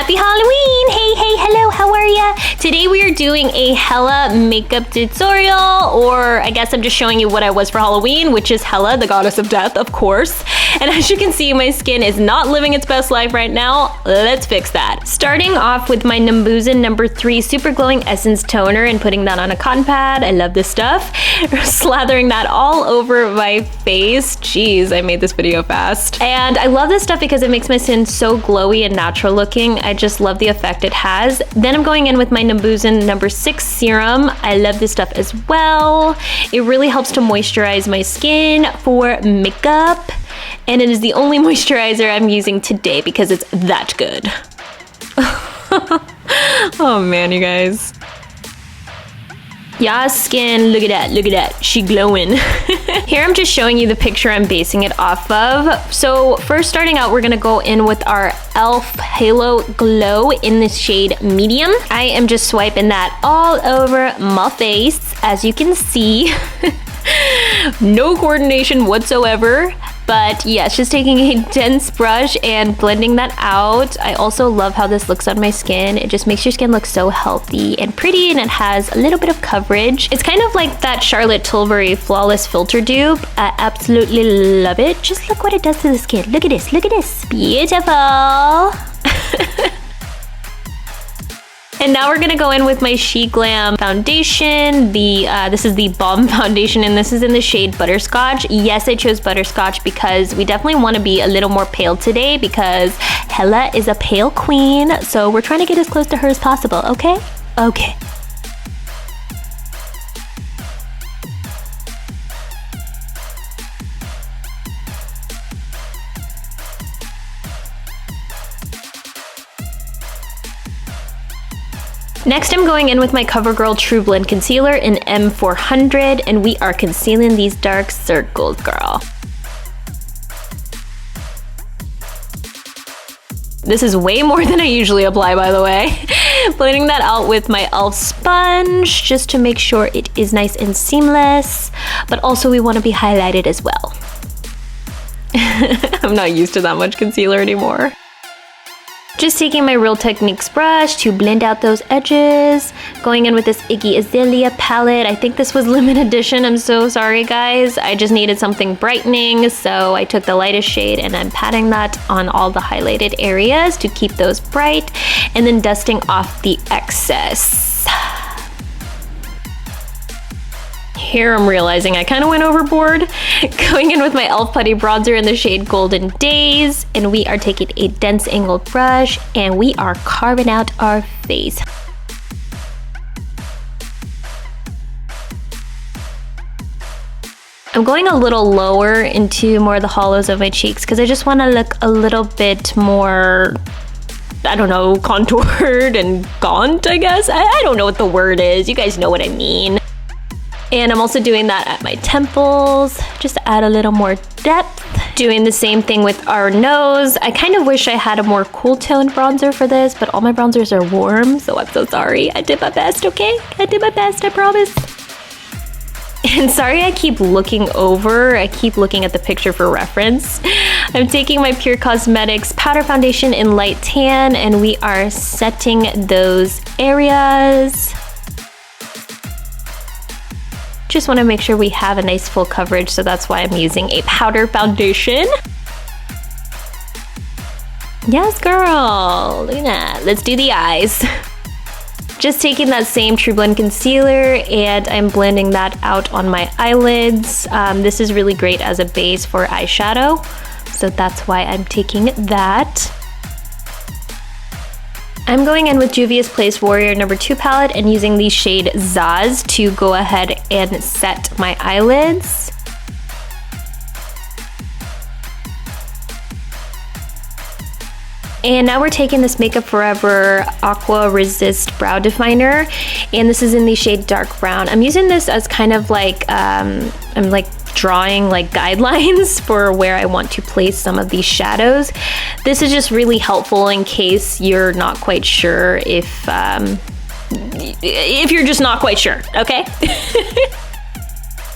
Happy Halloween! Hey, hello, how are ya? Today we are doing a Hela makeup tutorial, or I guess I'm just showing you what I was for Halloween, which is Hela, the goddess of death, of course. And as you can see, my skin is not living its best life right now. Let's fix that. Starting off with my Nambuza number 3 Super Glowing Essence Toner and putting that on a cotton pad. I love this stuff. Slathering that all over my face. Jeez, I made this video fast. And I love this stuff because it makes my skin so glowy and natural looking. I just love the effect it has. Then I'm going in with my Nambuza number 6 Serum. I love this stuff as well. It really helps to moisturize my skin for makeup. And it is the only moisturizer I'm using today because it's that good. Oh man, you guys. Yeah, skin, look at that, she glowing. Here I'm just showing you the picture I'm basing it off of. So first starting out, we're gonna go in with our e.l.f. Halo Glow in the shade Medium. I am just swiping that all over my face, as you can see. No coordination whatsoever. But yes, just taking a dense brush and blending that out. I also love how this looks on my skin. It just makes your skin look so healthy and pretty, and it has a little bit of coverage. It's kind of like that Charlotte Tilbury Flawless Filter dupe. I absolutely love it. Just look what it does to the skin. Look at this, look at this. Beautiful. And now we're gonna go in with my She Glam foundation. This is the Balm foundation, and this is in the shade Butterscotch. Yes, I chose Butterscotch because we definitely want to be a little more pale today because Hela is a pale queen, so we're trying to get as close to her as possible, okay? Okay. Next, I'm going in with my CoverGirl True Blend Concealer in M400, and we are concealing these dark circles, girl. This is way more than I usually apply, by the way. Blending that out with my e.l.f. sponge, just to make sure it is nice and seamless, but also we want to be highlighted as well. I'm not used to that much concealer anymore. Just taking my Real Techniques brush to blend out those edges. Going in with this Iggy Azalea palette. I think this was limited edition. I'm so sorry, guys. I just needed something brightening, so I took the lightest shade and I'm patting that on all the highlighted areas to keep those bright, and then dusting off the excess. Here I'm realizing I kind of went overboard. Going in with my e.l.f. Putty Bronzer in the shade Golden Days, and we are taking a dense angled brush and we are carving out our face. I'm going a little lower into more of the hollows of my cheeks because I just want to look a little bit more, I don't know, contoured and gaunt, I guess. I don't know what the word is. You guys know what I mean. And I'm also doing that at my temples, just to add a little more depth. Doing the same thing with our nose. I kind of wish I had a more cool tone bronzer for this, but all my bronzers are warm, so I'm so sorry. I did my best, okay? I did my best, I promise. And sorry I keep looking over. I keep looking at the picture for reference. I'm taking my Pure Cosmetics powder foundation in light tan, and we are setting those areas. Just want to make sure we have a nice full coverage, so that's why I'm using a powder foundation. Yes, girl, look at that. Let's do the eyes. Just taking that same True Blend concealer and I'm blending that out on my eyelids. This is really great as a base for eyeshadow, so that's why I'm taking that. I'm going in with Juvia's Place Warrior number 2 palette and using the shade Zaz to go ahead and set my eyelids. And now we're taking this Makeup Forever Aqua Resist Brow Definer, and this is in the shade Dark Brown. I'm using this as kind of like, I'm like drawing like guidelines for where I want to place some of these shadows. This is just really helpful in case you're not quite sure if you're just not quite sure, okay?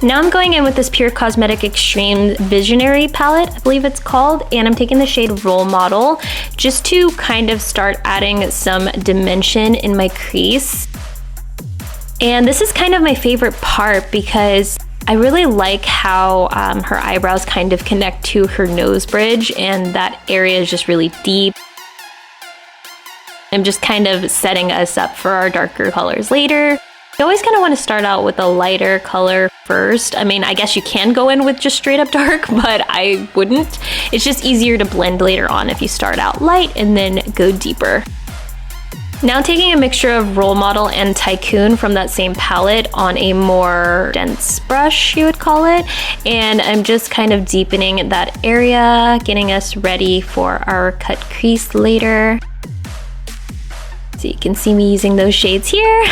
Now I'm going in with this Pure Cosmetic Extreme Visionary palette, I believe it's called, and I'm taking the shade Role Model just to kind of start adding some dimension in my crease. And this is kind of my favorite part because I really like how her eyebrows kind of connect to her nose bridge, and that area is just really deep. I'm just kind of setting us up for our darker colors later. You always kind of want to start out with a lighter color first. I mean, I guess you can go in with just straight up dark, but I wouldn't. It's just easier to blend later on if you start out light and then go deeper. Now taking a mixture of Role Model and Tycoon from that same palette on a more dense brush, you would call it, and I'm just kind of deepening that area, getting us ready for our cut crease later. So you can see me using those shades here.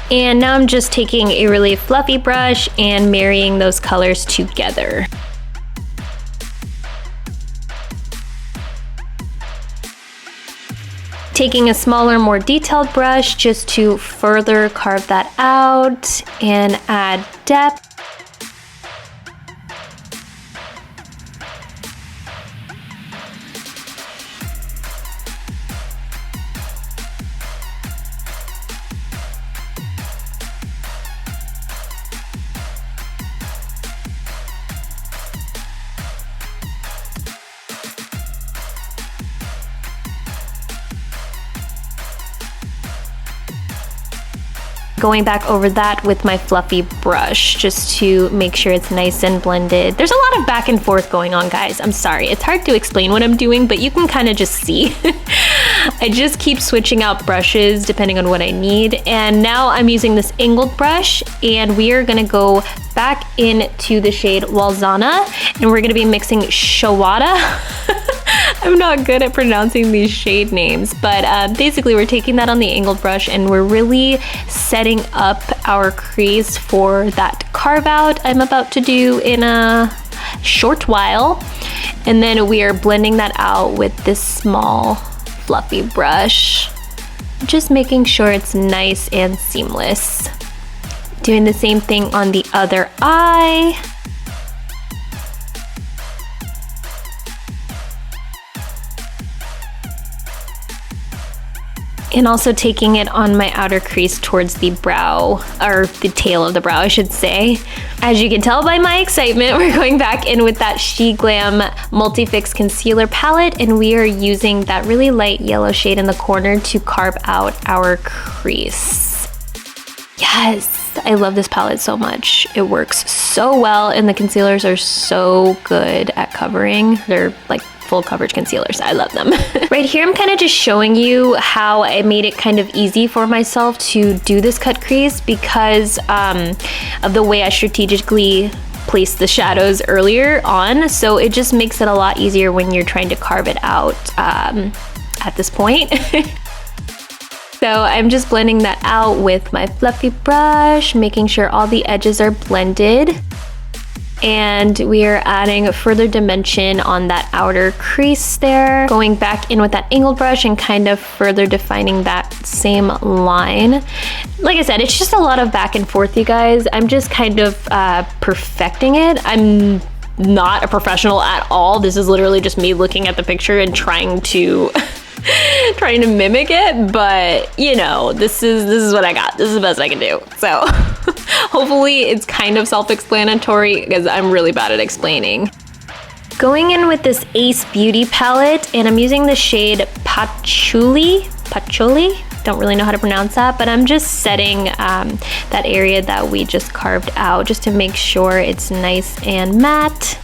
And now I'm just taking a really fluffy brush and marrying those colors together. Taking a smaller, more detailed brush just to further carve that out and add depth. Going back over that with my fluffy brush just to make sure it's nice and blended. There's a lot of back and forth going on, guys. I'm sorry. It's hard to explain what I'm doing, but you can kind of just see. I just keep switching out brushes depending on what I need. And now I'm using this angled brush, and we are gonna go back into the shade Walzana, and we're gonna be mixing Shawada. I'm not good at pronouncing these shade names, but basically we're taking that on the angled brush and we're really setting up our crease for that carve out I'm about to do in a short while. And then we are blending that out with this small fluffy brush, just making sure it's nice and seamless. Doing the same thing on the other eye. And also taking it on my outer crease towards the brow, or the tail of the brow, I should say. As you can tell by my excitement, we're going back in with that She Glam Multi-Fix Concealer palette, and we are using that really light yellow shade in the corner to carve out our crease. Yes, I love this palette so much. It works so well, and the concealers are so good at covering. They're like full coverage concealers. I love them. Right here, I'm kind of just showing you how I made it kind of easy for myself to do this cut crease because of the way I strategically placed the shadows earlier on. So it just makes it a lot easier when you're trying to carve it out at this point. So I'm just blending that out with my fluffy brush, making sure all the edges are blended. And we are adding further dimension on that outer crease there. Going back in with that angled brush and kind of further defining that same line. Like I said, it's just a lot of back and forth, you guys. I'm just kind of perfecting it. I'm not a professional at all. This is literally just me looking at the picture and trying to trying to mimic it, but you know, this is what I got. This is the best I can do. So hopefully it's kind of self-explanatory because I'm really bad at explaining. Going in with this Ace Beauty palette, and I'm using the shade Patchouli. Don't really know how to pronounce that, but I'm just setting that area that we just carved out just to make sure it's nice and matte.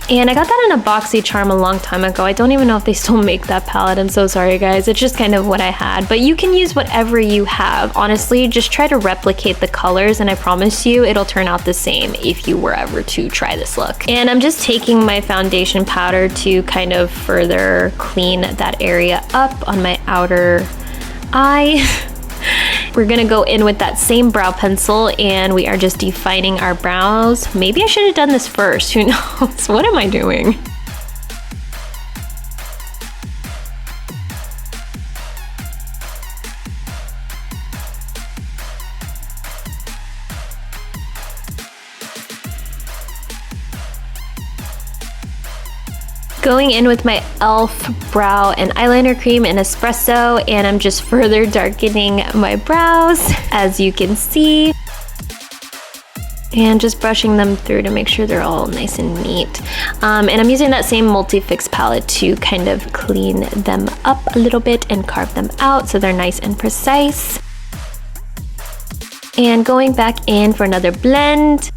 And I got that in a BoxyCharm a long time ago. I don't even know if they still make that palette. I'm so sorry, guys. It's just kind of what I had. But you can use whatever you have. Honestly, just try to replicate the colors, and I promise you it'll turn out the same if you were ever to try this look. And I'm just taking my foundation powder to kind of further clean that area up on my outer eye. We're gonna go in with that same brow pencil, and we are just defining our brows. Maybe I should have done this first, who knows? What am I doing? Going in with my e.l.f. brow and eyeliner cream in espresso, and I'm just further darkening my brows, as you can see. And just brushing them through to make sure they're all nice and neat. And I'm using that same multi-fix palette to kind of clean them up a little bit and carve them out so they're nice and precise. And going back in for another blend.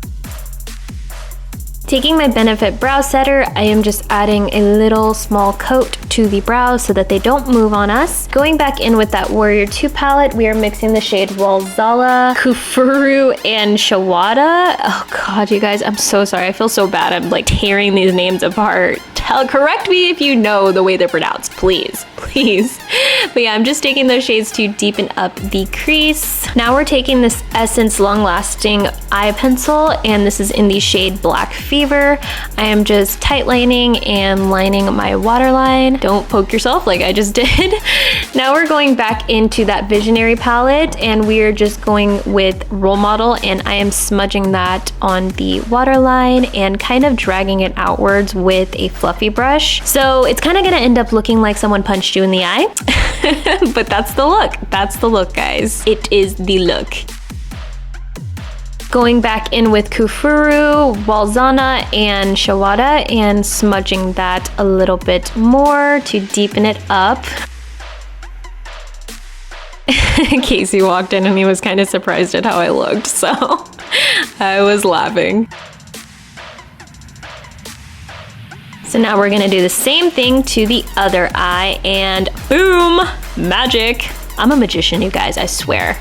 Taking my Benefit brow setter, I am just adding a little small coat to the brows so that they don't move on us. Going back in with that Warrior 2 palette, we are mixing the shade Walzala, Kufuru, and Shawada. Oh god, you guys, I'm so sorry. I feel so bad. I'm like tearing these names apart. Correct me if you know the way they're pronounced, please, please. But yeah, I'm just taking those shades to deepen up the crease. Now we're taking this Essence Long Lasting Eye Pencil, and this is in the shade Black Fever. I am just tight lining and lining my waterline. Don't poke yourself like I just did. Now we're going back into that Visionary palette, and we are just going with Role Model, and I am smudging that on the waterline and kind of dragging it outwards with a fluffy brush. So it's kind of gonna end up looking like someone punched you in the eye, but that's the look. That's the look, guys. It is the look. Going back in with Kufuru, Walzana, and Shawada, and smudging that a little bit more to deepen it up. Casey walked in and he was kind of surprised at how I looked, so I was laughing. So now we're gonna do the same thing to the other eye, and boom, magic. I'm a magician, you guys, I swear.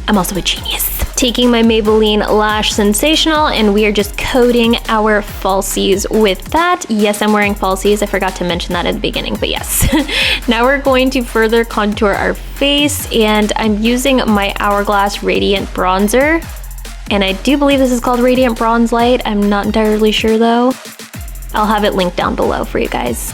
I'm also a genius. Taking my Maybelline Lash Sensational, and we are just coating our falsies with that. Yes, I'm wearing falsies. I forgot to mention that at the beginning, but yes. Now we're going to further contour our face, and I'm using my Hourglass Radiant Bronzer. And I do believe this is called Radiant Bronze Light. I'm not entirely sure though. I'll have it linked down below for you guys.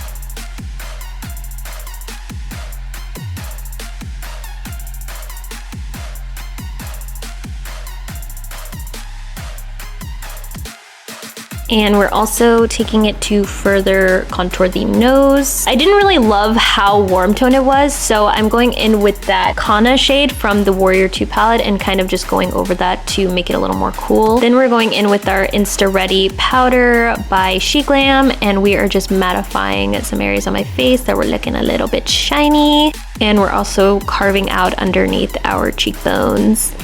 And we're also taking it to further contour the nose. I didn't really love how warm tone it was, so I'm going in with that Kana shade from the Warrior 2 palette and kind of just going over that to make it a little more cool. Then we're going in with our Insta Ready powder by SheGlam, and we are just mattifying some areas on my face that were looking a little bit shiny. And we're also carving out underneath our cheekbones.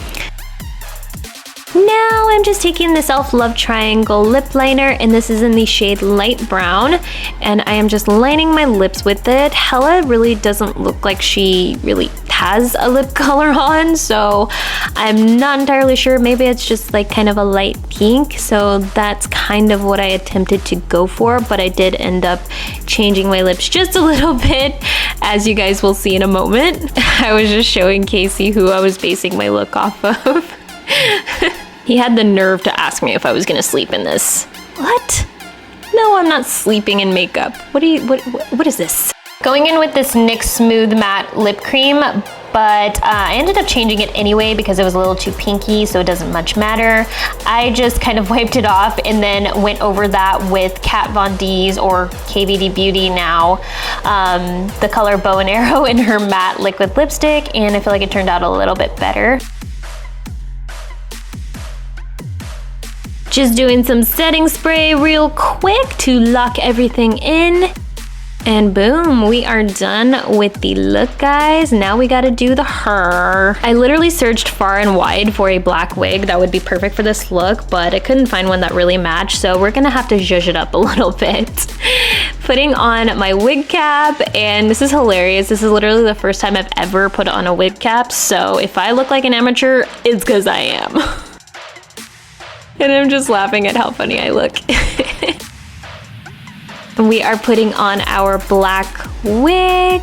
Now I'm just taking this e.l.f. Love Triangle lip liner, and this is in the shade Light Brown, and I am just lining my lips with it. Hela really doesn't look like she really has a lip color on, so I'm not entirely sure. Maybe it's just like kind of a light pink, so that's kind of what I attempted to go for, but I did end up changing my lips just a little bit, as you guys will see in a moment. I was just showing Casey who I was basing my look off of. He had the nerve to ask me if I was gonna sleep in this. What? No, I'm not sleeping in makeup. What is this? Going in with this NYX Smooth Matte Lip Cream, but I ended up changing it anyway because it was a little too pinky, so it doesn't much matter. I just kind of wiped it off and then went over that with Kat Von D's, or KVD Beauty now, the color Bow and Arrow in her matte liquid lipstick, and I feel like it turned out a little bit better. Just doing some setting spray real quick to lock everything in. And boom, we are done with the look, guys. Now we gotta do the hair. I literally searched far and wide for a black wig that would be perfect for this look, but I couldn't find one that really matched, so we're gonna have to zhuzh it up a little bit. Putting on my wig cap, and this is hilarious. This is literally the first time I've ever put on a wig cap, so if I look like an amateur, it's because I am. And I'm just laughing at how funny I look. We are putting on our black wig.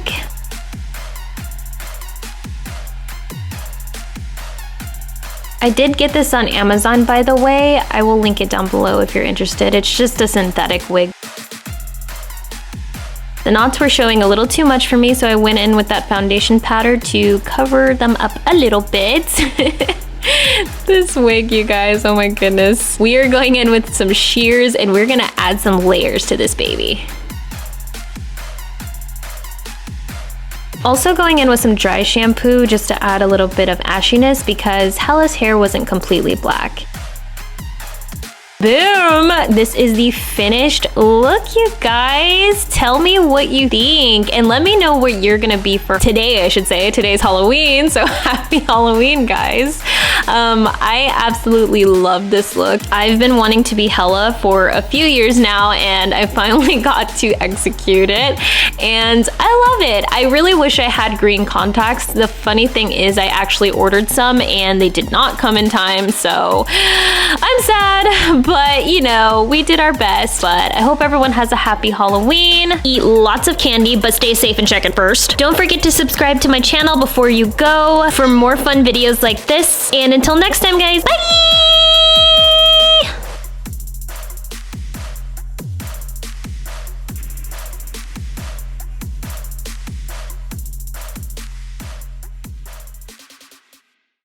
I did get this on Amazon, by the way. I will link it down below if you're interested. It's just a synthetic wig. The knots were showing a little too much for me, so I went in with that foundation powder to cover them up a little bit. This wig, you guys, oh my goodness. We are going in with some shears, and we're gonna add some layers to this baby. Also going in with some dry shampoo just to add a little bit of ashiness because Hela's hair wasn't completely black. Boom! This is the finished look, you guys. Tell me what you think and let me know what you're gonna be for today, I should say. Today's Halloween, so happy Halloween, guys. I absolutely love this look. I've been wanting to be Hela for a few years now and I finally got to execute it and I love it. I really wish I had green contacts. The funny thing is I actually ordered some and they did not come in time, so I'm sad. But, you know, we did our best. But I hope everyone has a happy Halloween. Eat lots of candy, but stay safe and check it first. Don't forget to subscribe to my channel before you go for more fun videos like this. And until next time, guys, bye!